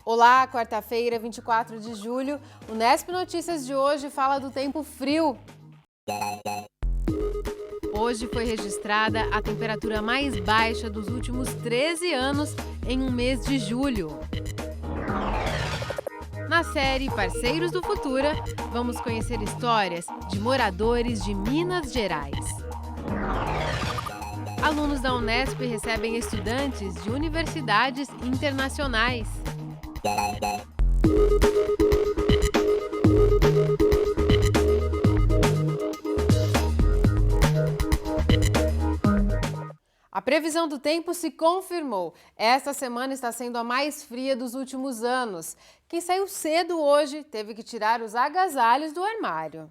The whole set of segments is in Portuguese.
Olá, quarta-feira, 24 de julho. O Nesp Notícias de hoje fala do tempo frio. Hoje foi registrada a temperatura mais baixa dos últimos 13 anos em um mês de julho. Na série Parceiros do Futura, vamos conhecer histórias de moradores de Minas Gerais. Alunos da Unesp recebem estudantes de universidades internacionais. A previsão do tempo se confirmou. Esta semana está sendo a mais fria dos últimos anos. Quem saiu cedo hoje teve que tirar os agasalhos do armário.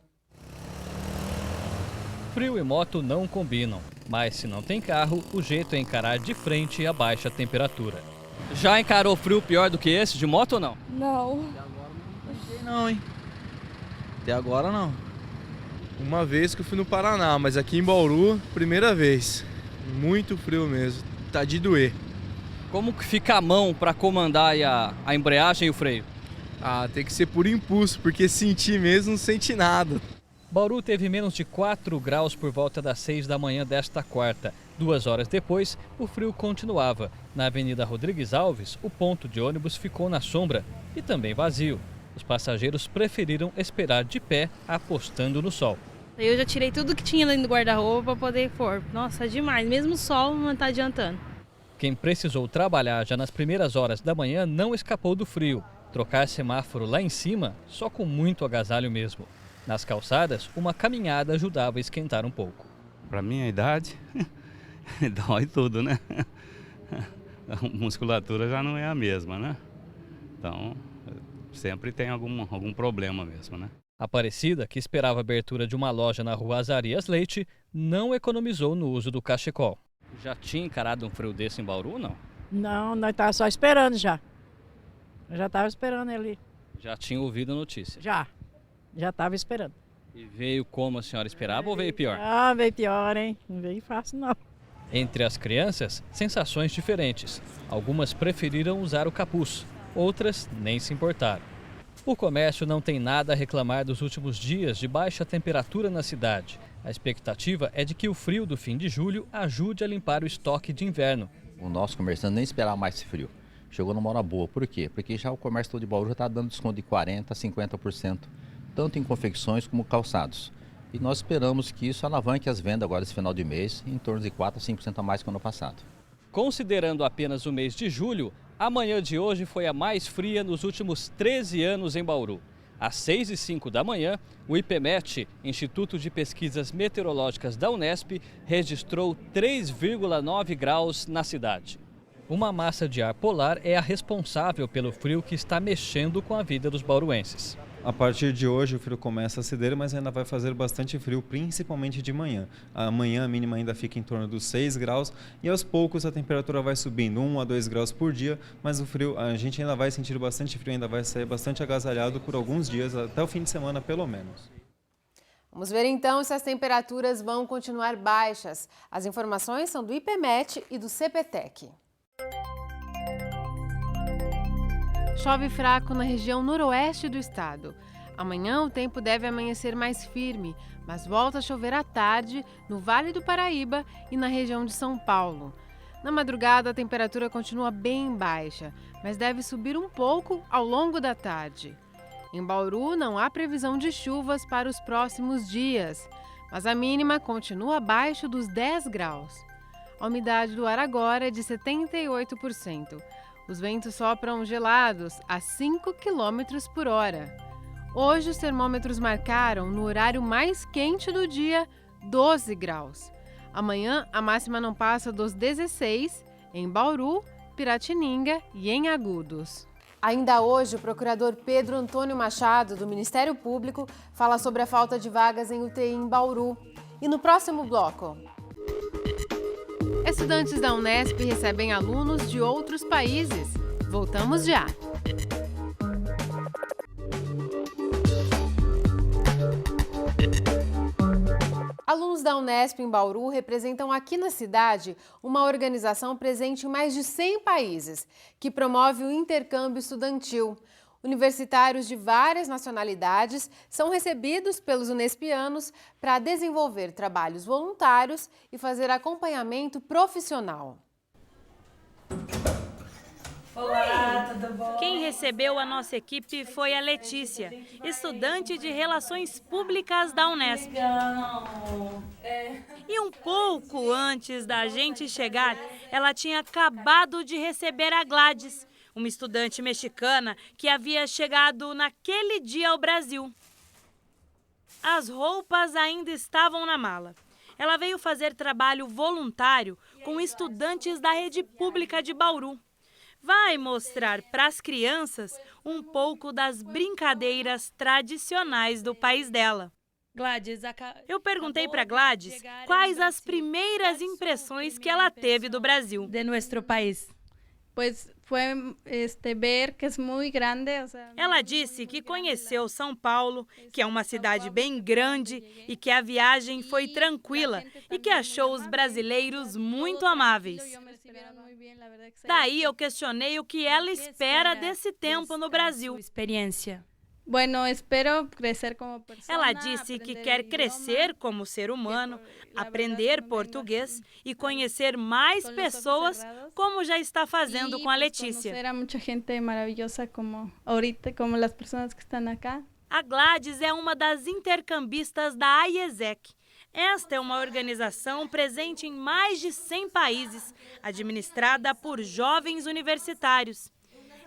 Frio e moto não combinam, mas se não tem carro, o jeito é encarar de frente a baixa temperatura. Já encarou frio pior do que esse de moto ou não? Não. Não, hein? Até agora não. Uma vez que eu fui no Paraná, mas aqui em Bauru, primeira vez. Muito frio mesmo, tá de doer. Como que fica a mão para comandar aí a embreagem e o freio? Ah, tem que ser por impulso, porque sentir mesmo não sente nada. Bauru teve menos de 4 graus por volta das 6 da manhã desta quarta. 2 horas depois, o frio continuava. Na Avenida Rodrigues Alves, o ponto de ônibus ficou na sombra e também vazio. Os passageiros preferiram esperar de pé, apostando no sol. Eu já tirei tudo que tinha dentro do guarda-roupa para poder pôr. Nossa, demais. Mesmo o sol não está adiantando. Quem precisou trabalhar já nas primeiras horas da manhã não escapou do frio. Trocar semáforo lá em cima, só com muito agasalho mesmo. Nas calçadas, uma caminhada ajudava a esquentar um pouco. Para minha idade, dói tudo, né? A musculatura já não é a mesma, né? Então, sempre tem algum problema mesmo, né? Aparecida, que esperava a abertura de uma loja na rua Azarias Leite, não economizou no uso do cachecol. Já tinha encarado um frio desse em Bauru ou não? Não, nós estávamos só esperando já. Eu já estava esperando ele. Já tinha ouvido a notícia? Já estava esperando. E veio como a senhora esperava ou veio pior? Ah, veio pior, hein? Não veio fácil, não. Entre as crianças, sensações diferentes. Algumas preferiram usar o capuz, outras nem se importaram. O comércio não tem nada a reclamar dos últimos dias de baixa temperatura na cidade. A expectativa é de que o frio do fim de julho ajude a limpar o estoque de inverno. O nosso comerciante nem esperava mais esse frio. Chegou numa hora boa. Por quê? Porque já o comércio todo de Bauru já está dando desconto de 40% a 50%, tanto em confecções como calçados. E nós esperamos que isso alavanque as vendas agora esse final de mês, em torno de 4% a 5% a mais que o ano passado. Considerando apenas o mês de julho, a manhã de hoje foi a mais fria nos últimos 13 anos em Bauru. Às 6h05 da manhã, o IPMET, Instituto de Pesquisas Meteorológicas da Unesp, registrou 3,9 graus na cidade. Uma massa de ar polar é a responsável pelo frio que está mexendo com a vida dos bauruenses. A partir de hoje o frio começa a ceder, mas ainda vai fazer bastante frio, principalmente de manhã. Amanhã a mínima ainda fica em torno dos 6 graus e aos poucos a temperatura vai subindo 1 a 2 graus por dia, mas o frio, a gente ainda vai sentir bastante frio, ainda vai sair bastante agasalhado por alguns dias, até o fim de semana pelo menos. Vamos ver então se as temperaturas vão continuar baixas. As informações são do IPMET e do CPTEC. Chove fraco na região noroeste do estado. Amanhã o tempo deve amanhecer mais firme, mas volta a chover à tarde no Vale do Paraíba e na região de São Paulo. Na madrugada a temperatura continua bem baixa, mas deve subir um pouco ao longo da tarde. Em Bauru não há previsão de chuvas para os próximos dias, mas a mínima continua abaixo dos 10 graus. A umidade do ar agora é de 78%. Os ventos sopram gelados a 5 km por hora. Hoje os termômetros marcaram, no horário mais quente do dia, 12 graus. Amanhã a máxima não passa dos 16 em Bauru, Piratininga e em Agudos. Ainda hoje, o procurador Pedro Antônio Machado, do Ministério Público, fala sobre a falta de vagas em UTI em Bauru. E no próximo bloco... Estudantes da Unesp recebem alunos de outros países. Voltamos já! Alunos da Unesp em Bauru representam aqui na cidade uma organização presente em mais de 100 países, que promove o intercâmbio estudantil. Universitários de várias nacionalidades são recebidos pelos unespianos para desenvolver trabalhos voluntários e fazer acompanhamento profissional. Olá, tudo bom? Quem recebeu a nossa equipe foi a Letícia, estudante de Relações Públicas da Unesp. E um pouco antes da gente chegar, ela tinha acabado de receber a Gladys, uma estudante mexicana que havia chegado naquele dia ao Brasil. As roupas ainda estavam na mala. Ela veio fazer trabalho voluntário com estudantes da rede pública de Bauru. Vai mostrar para as crianças um pouco das brincadeiras tradicionais do país dela. Gladys, Eu perguntei para Gladys quais as primeiras impressões que ela teve do Brasil. de nosso país. Pues fue ver que es muy grande. Ela disse que conheceu São Paulo, que é uma cidade bem grande e que a viagem foi tranquila e que achou os brasileiros muito amáveis. Daí eu questionei o que ela espera desse tempo no Brasil. Experiência. Bueno, espero crescer como persona. Ela disse que quer crescer como ser humano, aprender português e conhecer mais pessoas, como já está fazendo com a Letícia. Conocer a mucha gente maravillosa como ahorita, como las personas que están acá. A Gladys é uma das intercambistas da AIESEC. Esta é uma organização presente em mais de 100 países, administrada por jovens universitários.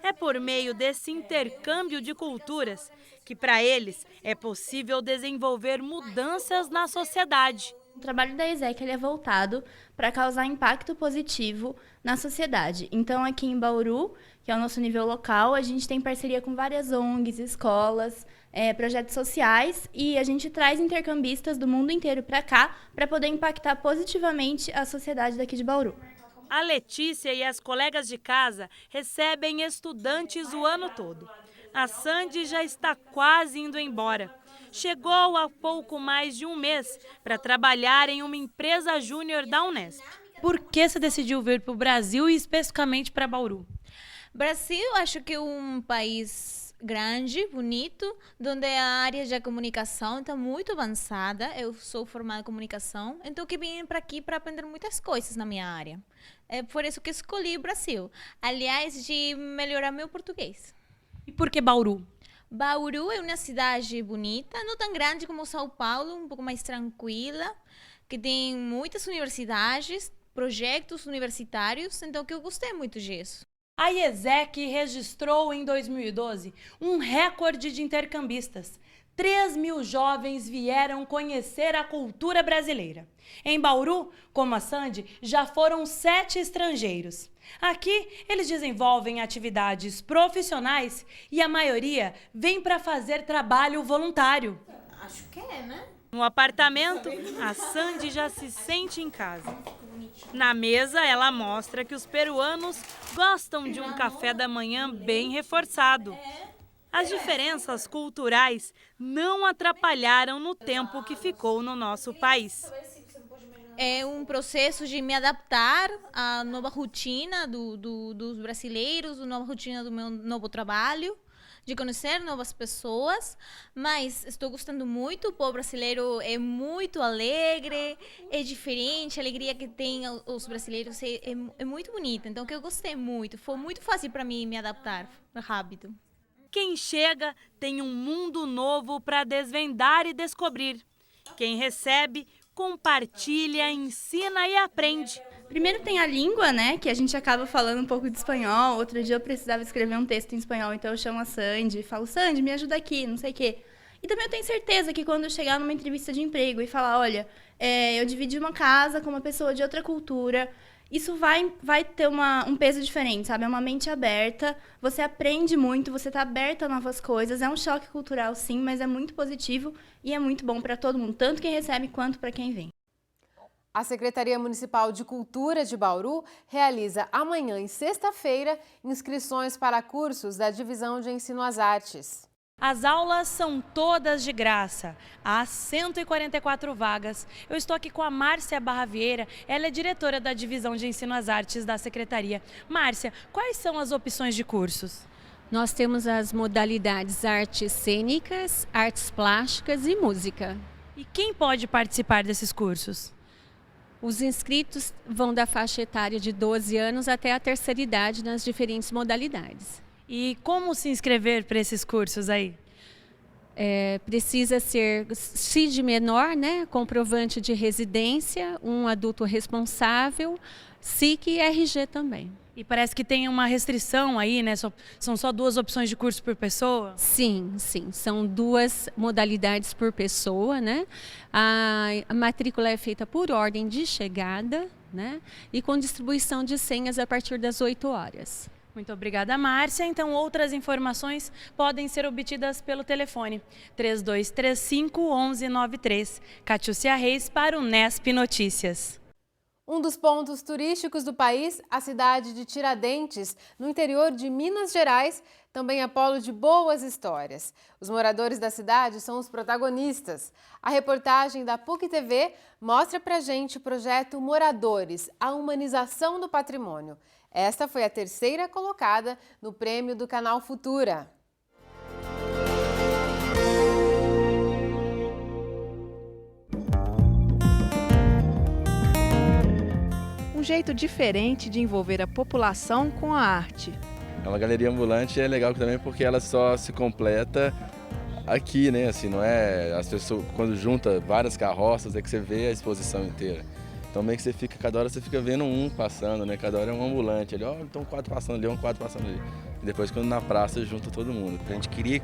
É por meio desse intercâmbio de culturas que, para eles, é possível desenvolver mudanças na sociedade. O trabalho da ESEC é voltado para causar impacto positivo na sociedade. Então, aqui em Bauru, que é o nosso nível local, a gente tem parceria com várias ONGs, escolas, projetos sociais, e a gente traz intercambistas do mundo inteiro para cá para poder impactar positivamente a sociedade daqui de Bauru. A Letícia e as colegas de casa recebem estudantes o ano todo. A Sandy já está quase indo embora. Chegou há pouco mais de um mês para trabalhar em uma empresa júnior da Unesp. Por que você decidiu vir para o Brasil e especificamente para Bauru? Brasil, acho que é um país grande, bonito, onde a área de comunicação está muito avançada. Eu sou formada em comunicação, então que vim para aqui para aprender muitas coisas na minha área. É por isso que escolhi o Brasil. Aliás, de melhorar meu português. E por que Bauru? Bauru é uma cidade bonita, não tão grande como São Paulo, um pouco mais tranquila, que tem muitas universidades, projetos universitários, então que eu gostei muito disso. A IESEC registrou em 2012 um recorde de intercambistas. 3.000 jovens vieram conhecer a cultura brasileira. Em Bauru, como a Sandy, já foram 7 estrangeiros. Aqui, eles desenvolvem atividades profissionais e a maioria vem para fazer trabalho voluntário. Acho que é, né? No apartamento, a Sandy já se sente em casa. Na mesa, ela mostra que os peruanos gostam de um café da manhã bem reforçado. As diferenças culturais não atrapalharam no tempo que ficou no nosso país. É um processo de me adaptar à nova rotina dos brasileiros, à nova rotina do meu novo trabalho, de conhecer novas pessoas, mas estou gostando muito. O povo brasileiro é muito alegre, é diferente, a alegria que tem os brasileiros é muito bonita. Então, que eu gostei muito, foi muito fácil para mim me adaptar rápido. Quem chega tem um mundo novo para desvendar e descobrir. Quem recebe, compartilha, ensina e aprende. Primeiro tem a língua, né, que a gente acaba falando um pouco de espanhol. Outro dia eu precisava escrever um texto em espanhol, então eu chamo a Sandy e falo, Sandy, me ajuda aqui, não sei o quê. E também eu tenho certeza que quando eu chegar numa entrevista de emprego e falar, olha, eu dividi uma casa com uma pessoa de outra cultura, isso vai ter um peso diferente, sabe? É uma mente aberta, você aprende muito, você está aberta a novas coisas. É um choque cultural, sim, mas é muito positivo e é muito bom para todo mundo, tanto quem recebe quanto para quem vem. A Secretaria Municipal de Cultura de Bauru realiza amanhã e sexta-feira inscrições para cursos da Divisão de Ensino às Artes. As aulas são todas de graça, há 144 vagas. Eu estou aqui com a Márcia Barra Vieira, ela é diretora da Divisão de Ensino às Artes da Secretaria. Márcia, quais são as opções de cursos? Nós temos as modalidades artes cênicas, artes plásticas e música. E quem pode participar desses cursos? Os inscritos vão da faixa etária de 12 anos até a terceira idade nas diferentes modalidades. E como se inscrever para esses cursos aí? Precisa ser CID menor, né? Comprovante de residência, um adulto responsável, SIC e RG também. E parece que tem uma restrição aí, né? São só 2 opções de curso por pessoa? Sim, são 2 modalidades por pessoa, né? A matrícula é feita por ordem de chegada, né? E com distribuição de senhas a partir das 8 horas. Muito obrigada, Márcia. Então, outras informações podem ser obtidas pelo telefone 3235-1193. Catiúcia Reis para o Nesp Notícias. Um dos pontos turísticos do país, a cidade de Tiradentes, no interior de Minas Gerais, também é polo de boas histórias. Os moradores da cidade são os protagonistas. A reportagem da PUC TV mostra pra gente o projeto Moradores, a humanização do patrimônio. Esta foi a 3ª colocada no prêmio do canal Futura. Um jeito diferente de envolver a população com a arte. É uma galeria ambulante, é legal também porque ela só se completa aqui, né? Assim, não é as pessoas quando junta várias carroças é que você vê a exposição inteira. Então meio que você fica, cada hora você fica vendo um passando, né? Cada hora é um ambulante, ali, ó, então 4 passando ali, 4 passando ali. E depois quando na praça junta todo mundo. A gente queria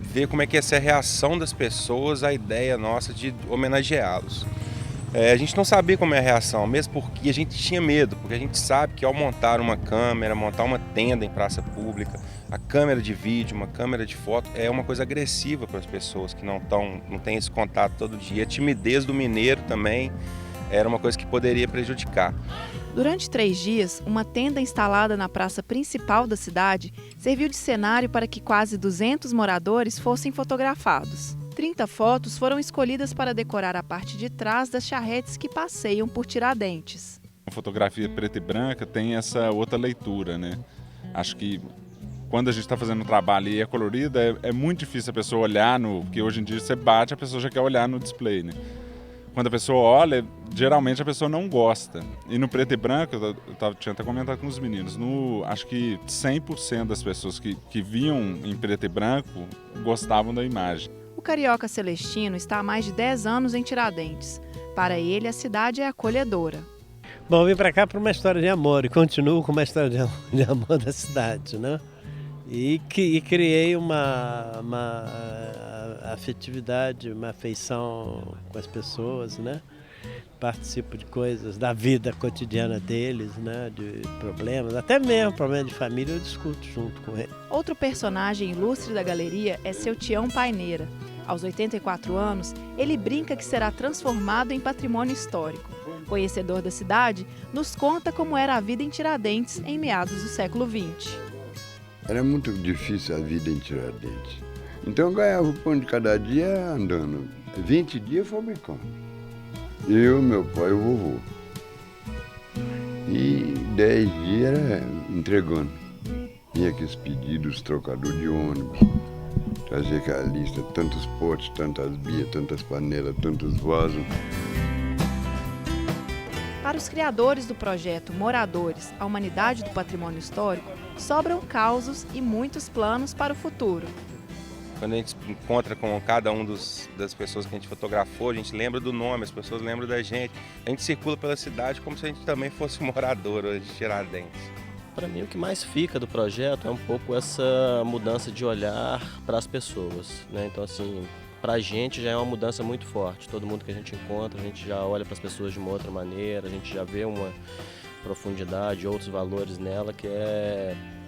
ver como é que ia ser a reação das pessoas à ideia nossa de homenageá-los. A gente não sabia como é a reação, mesmo porque a gente tinha medo, porque a gente sabe que ao montar uma câmera, montar uma tenda em praça pública, a câmera de vídeo, uma câmera de foto, é uma coisa agressiva para as pessoas que não têm esse contato todo dia. A timidez do mineiro também era uma coisa que poderia prejudicar. Durante 3 dias, uma tenda instalada na praça principal da cidade serviu de cenário para que quase 200 moradores fossem fotografados. 30 fotos foram escolhidas para decorar a parte de trás das charretes que passeiam por Tiradentes. A fotografia preta e branca tem essa outra leitura, né? Acho que quando a gente está fazendo um trabalho e é colorida, é muito difícil a pessoa olhar porque hoje em dia você bate, a pessoa já quer olhar no display, né? Quando a pessoa olha, geralmente a pessoa não gosta. E no preto e branco, eu tinha até comentado com os meninos, acho que 100% das pessoas que viam em preto e branco gostavam da imagem. O carioca Celestino está há mais de 10 anos em Tiradentes. Para ele, a cidade é acolhedora. Bom, eu vim para cá para uma história de amor e continuo com uma história de amor da cidade, né? E criei uma afetividade, uma afeição com as pessoas, né? Participo de coisas da vida cotidiana deles, né? De problemas, até mesmo problema de família eu discuto junto com ele. Outro personagem ilustre da galeria é seu Tião Paineira. Aos 84 anos, ele brinca que será transformado em patrimônio histórico. Conhecedor da cidade, nos conta como era a vida em Tiradentes em meados do século XX. Era muito difícil a vida em Tiradentes. Então eu ganhava o pão de cada dia andando. 20 dias fabricando. Eu, meu pai e o vovô. E 10 dias era entregando. Vinha aqueles pedidos, trocador de ônibus. Trazia aquela lista, tantos potes, tantas bias, tantas panelas, tantos vasos. Para os criadores do projeto Moradores, a Humanidade do Patrimônio Histórico, sobram causos e muitos planos para o futuro. Quando a gente encontra com cada um das pessoas que a gente fotografou, a gente lembra do nome, as pessoas lembram da gente. A gente circula pela cidade como se a gente também fosse morador hoje de Tiradentes. Para mim, o que mais fica do projeto é um pouco essa mudança de olhar para as pessoas, né? Então, assim, para a gente já é uma mudança muito forte. Todo mundo que a gente encontra, a gente já olha para as pessoas de uma outra maneira, a gente já vê uma profundidade, outros valores nela que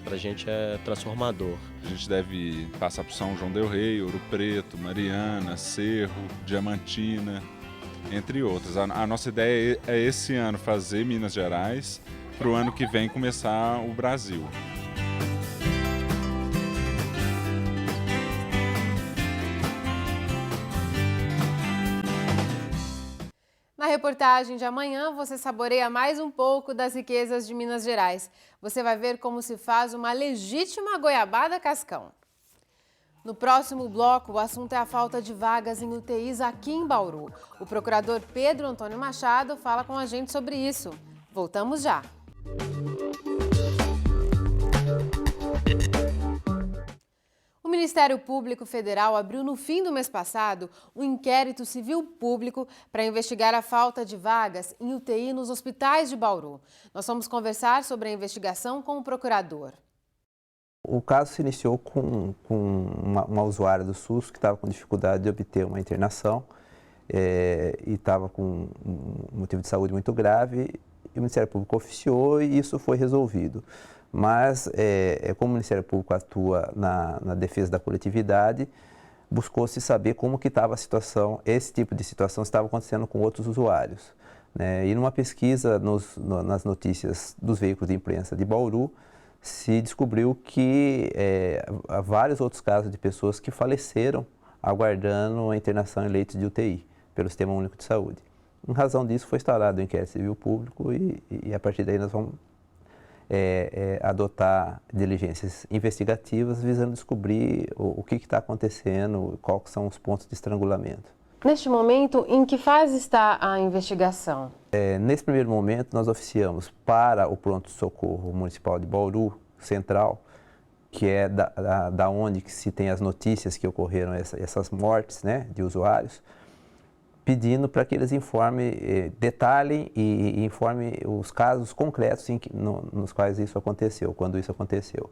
pra gente é transformador. A gente deve passar por São João del Rei, Ouro Preto, Mariana, Cerro, Diamantina, entre outras. A nossa ideia é esse ano fazer Minas Gerais, para o ano que vem começar o Brasil. reportagem de amanhã, você saboreia mais um pouco das riquezas de Minas Gerais. Você vai ver como se faz uma legítima goiabada cascão. No próximo bloco, o assunto é a falta de vagas em UTIs aqui em Bauru. O procurador Pedro Antônio Machado fala com a gente sobre isso. Voltamos já. O Ministério Público Federal abriu no fim do mês passado um inquérito civil público para investigar a falta de vagas em UTI nos hospitais de Bauru. Nós vamos conversar sobre a investigação com o procurador. O caso se iniciou com uma usuária do SUS que estava com dificuldade de obter uma internação e estava com um motivo de saúde muito grave. E o Ministério Público oficiou e isso foi resolvido. Mas, como o Ministério Público atua na defesa da coletividade, buscou-se saber como que estava a situação, esse tipo de situação estava acontecendo com outros usuários, né? E numa pesquisa nas notícias dos veículos de imprensa de Bauru, se descobriu que há vários outros casos de pessoas que faleceram aguardando a internação em leitos de UTI pelo Sistema Único de Saúde. Em razão disso, foi instaurado o inquérito civil público e a partir daí nós vamos adotar diligências investigativas visando descobrir o que está acontecendo, quais são os pontos de estrangulamento. Neste momento, em que fase está a investigação? Nesse primeiro momento, nós oficiamos para o pronto-socorro municipal de Bauru Central, que é da onde que se tem as notícias que ocorreram essas mortes, né, de usuários, pedindo para que eles informem, detalhem e informem os casos concretos nos quais isso aconteceu, quando isso aconteceu.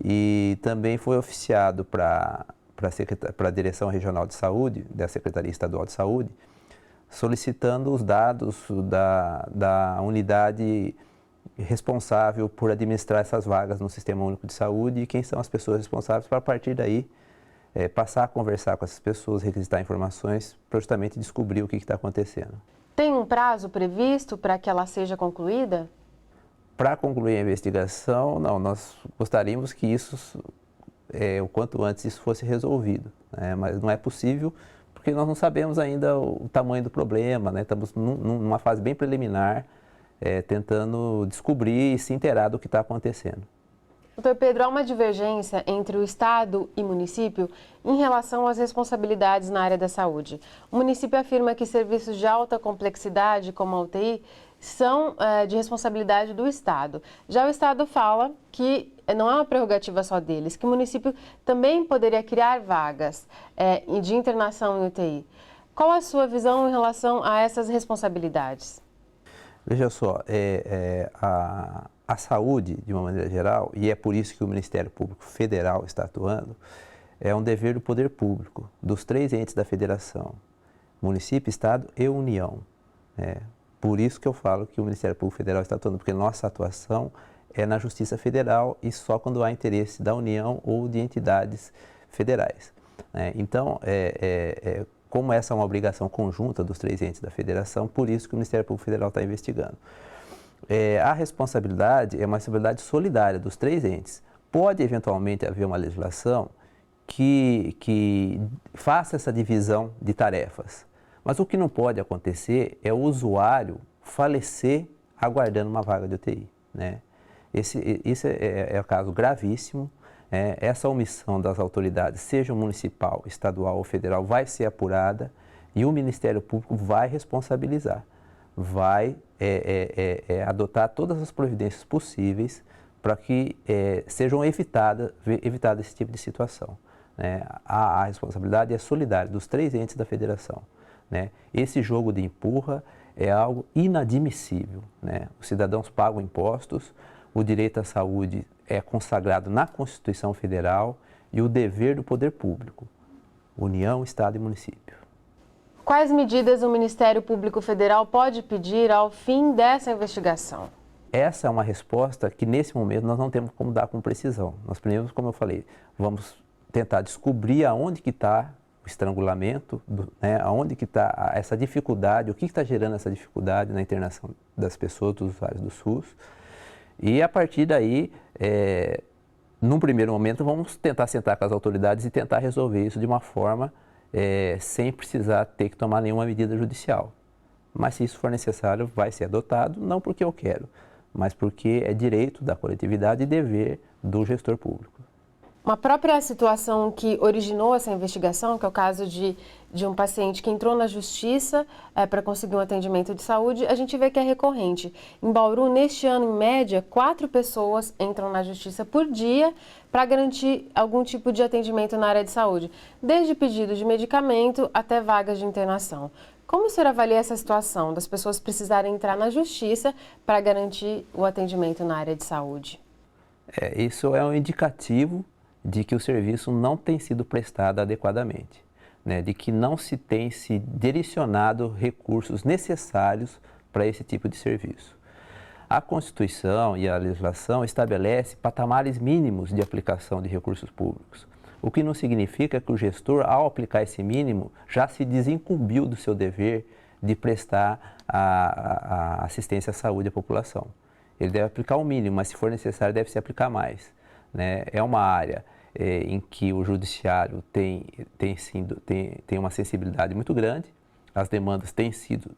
E também foi oficiado para a Direção Regional de Saúde, da Secretaria Estadual de Saúde, solicitando os dados da unidade responsável por administrar essas vagas no Sistema Único de Saúde e quem são as pessoas responsáveis para, a partir daí, passar a conversar com essas pessoas, requisitar informações para justamente descobrir o que está acontecendo. Tem um prazo previsto para que ela seja concluída? Para concluir a investigação, não, nós gostaríamos que isso, o quanto antes isso fosse resolvido, né? Mas não é possível porque nós não sabemos ainda o tamanho do problema, né? Estamos numa fase bem preliminar, tentando descobrir e se inteirar do que está acontecendo. Doutor Pedro, há uma divergência entre o Estado e município em relação às responsabilidades na área da saúde. O município afirma que serviços de alta complexidade, como a UTI, são de responsabilidade do Estado. Já o Estado fala que não é uma prerrogativa só deles, que o município também poderia criar vagas de internação em UTI. Qual a sua visão em relação a essas responsabilidades? Veja só, a saúde, de uma maneira geral, e é por isso que o Ministério Público Federal está atuando, é um dever do poder público, dos três entes da federação, município, Estado e União. Por isso que eu falo que o Ministério Público Federal está atuando, porque nossa atuação é na Justiça Federal e só quando há interesse da União ou de entidades federais. Então, como essa é uma obrigação conjunta dos três entes da federação, por isso que o Ministério Público Federal está investigando. A responsabilidade é uma responsabilidade solidária dos três entes. Pode, eventualmente, haver uma legislação que faça essa divisão de tarefas. Mas o que não pode acontecer é o usuário falecer aguardando uma vaga de UTI, né? Esse é um caso gravíssimo. Essa omissão das autoridades, seja municipal, estadual ou federal, vai ser apurada e o Ministério Público vai responsabilizar. Vai adotar todas as providências possíveis para que sejam evitadas esse tipo de situação. A responsabilidade é solidária dos três entes da federação. Esse jogo de empurra é algo inadmissível. Os cidadãos pagam impostos, o direito à saúde é consagrado na Constituição Federal e o dever do poder público, União, Estado e município. Quais medidas o Ministério Público Federal pode pedir ao fim dessa investigação? Essa é uma resposta que, nesse momento, nós não temos como dar com precisão. Nós primeiro, como eu falei, vamos tentar descobrir aonde que está o estrangulamento, aonde que está essa dificuldade, o que está gerando essa dificuldade na internação das pessoas, dos usuários do SUS. E, a partir daí, num primeiro momento, vamos tentar sentar com as autoridades e tentar resolver isso de uma forma sem precisar ter que tomar nenhuma medida judicial. mas se isso for necessário, vai ser adotado, não porque eu quero, mas porque é direito da coletividade e dever do gestor público. Uma própria situação que originou essa investigação, que é o caso de um paciente que entrou na justiça para conseguir um atendimento de saúde, a gente vê que é recorrente. Em Bauru, neste ano, em média, 4 pessoas entram na justiça por dia para garantir algum tipo de atendimento na área de saúde, desde pedido de medicamento até vagas de internação. Como o senhor avalia essa situação das pessoas precisarem entrar na justiça para garantir o atendimento na área de saúde? Isso é um indicativo de que o serviço não tem sido prestado adequadamente, né? De que não se tem se direcionado recursos necessários para esse tipo de serviço. A Constituição e a legislação estabelecem patamares mínimos de aplicação de recursos públicos, o que não significa que o gestor, ao aplicar esse mínimo, já se desincumbiu do seu dever de prestar a assistência à saúde à população. Ele deve aplicar o mínimo, mas se for necessário deve se aplicar mais, né? É uma área em que o judiciário tem uma sensibilidade muito grande, as demandas têm sido,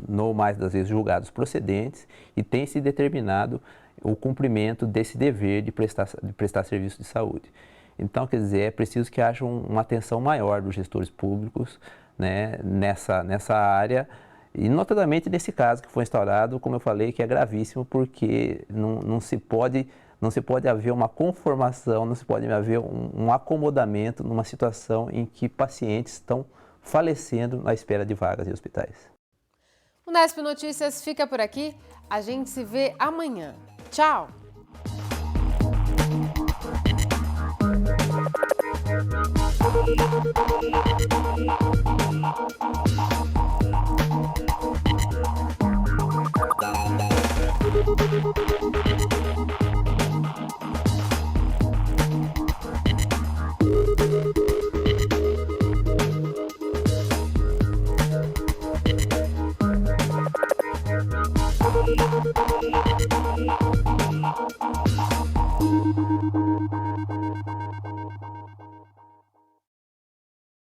no mais das vezes, julgados procedentes e tem se determinado o cumprimento desse dever de prestar serviço de saúde. Então, quer dizer, é preciso que haja uma atenção maior dos gestores públicos, né, nessa área, e notadamente nesse caso que foi instaurado, como eu falei, que é gravíssimo, porque não se pode haver uma conformação, não se pode haver um acomodamento numa situação em que pacientes estão falecendo na espera de vagas em hospitais. O Nesp Notícias fica por aqui. A gente se vê amanhã. Tchau! Thank you.